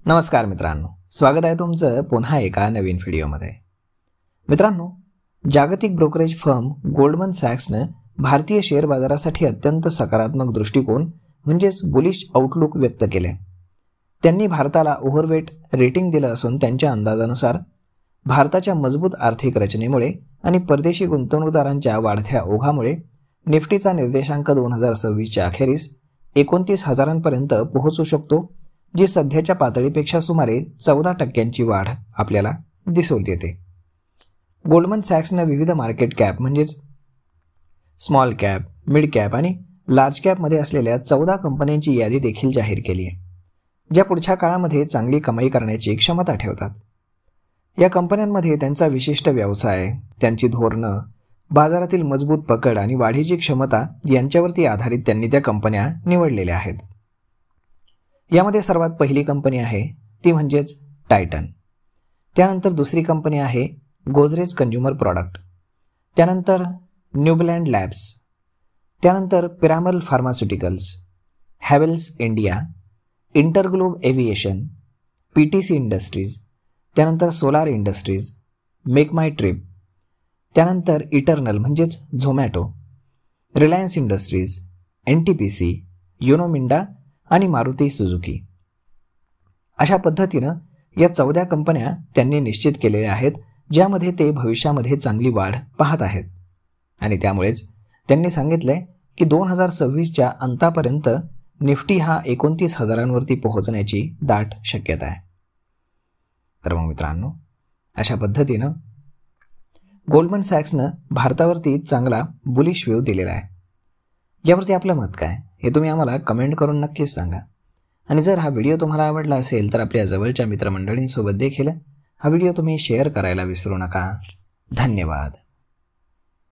नमस्कार मित्रांनो, स्वागत आहे तुमचं पुन्हा एका नवीन व्हिडिओमध्ये। मित्रांनो, जागतिक ब्रोकरेज फर्म गोल्डमन सॅक्सने भारतीय शेअर बाजारासाठी अत्यंत सकारात्मक दृष्टिकोन म्हणजेच बुलिश आउटलुक व्यक्त केले। त्यांनी भारताला ओव्हरवेट रेटिंग दिलं असून त्यांच्या अंदाजानुसार भारताच्या मजबूत आर्थिक रचनेमुळे आणि परदेशी गुंतवणूकदारांच्या वाढत्या ओघामुळे निफ्टीचा निर्देशांक 2026 च्या अखेरीस 29,000 पोहोचू शकतो, जी सध्याच्या पातळीपेक्षा सुमारे 14% वाढ आपल्याला दिसून येते। गोल्डमन सॅक्सने विविध मार्केट कॅप म्हणजेच स्मॉल कॅप, मिड कॅप आणि लार्ज कॅप मध्ये असलेल्या 14 कंपन्यांची यादी देखील जाहीर केली आहे, ज्या पुढच्या काळामध्ये चांगली कमाई करण्याची क्षमता ठेवतात। या कंपन्यांमध्ये त्यांचा विशिष्ट व्यवसाय, त्यांची धोरणं, बाजारातील मजबूत पकड आणि वाढीची क्षमता यांच्यावरती आधारित त्यांनी त्या कंपन्या निवडलेल्या आहेत। यामध्ये सर्वात पहिली कंपनी आहे ती म्हणजेच टायटन, त्यानंतर दुसरी कंपनी आहे गोदरेज कंझ्युमर प्रॉडक्ट, त्यानंतर न्यूबलँड लॅब्स, त्यानंतर Piramal Pharmaceuticals, Havells India, InterGlobe Aviation, PTC Industries, त्यानंतर Solar Industries, Make My Trip, त्यानंतर इटर्नल म्हणजेच Zomato, Reliance Industries, NTPC, Uno Minda आणि मारुती सुझुकी। अशा पद्धतीनं या 14 कंपन्या त्यांनी निश्चित केलेल्या आहेत, ज्यामध्ये ते भविष्यामध्ये चांगली वाढ पाहत आहेत आणि त्यामुळेच त्यांनी सांगितलंय की 2026च्या अंतापर्यंत निफ्टी हा 29,000 पोहोचण्याची दाट शक्यता आहे। तर मग मित्रांनो, अशा पद्धतीनं गोल्डमन सॅक्सनं भारतावरती चांगला बुलिश व्ह्यू दिलेला आहे। यावरती आपलं मत काय हे तुम्ही आम्हाला कमेंट करून नक्कीच सांगा आणि जर हा व्हिडिओ तुम्हाला आवडला असेल तर आपल्या जवळच्या मित्रमंडळींसोबत देखील हा व्हिडिओ तुम्ही शेअर करायला विसरू नका। धन्यवाद।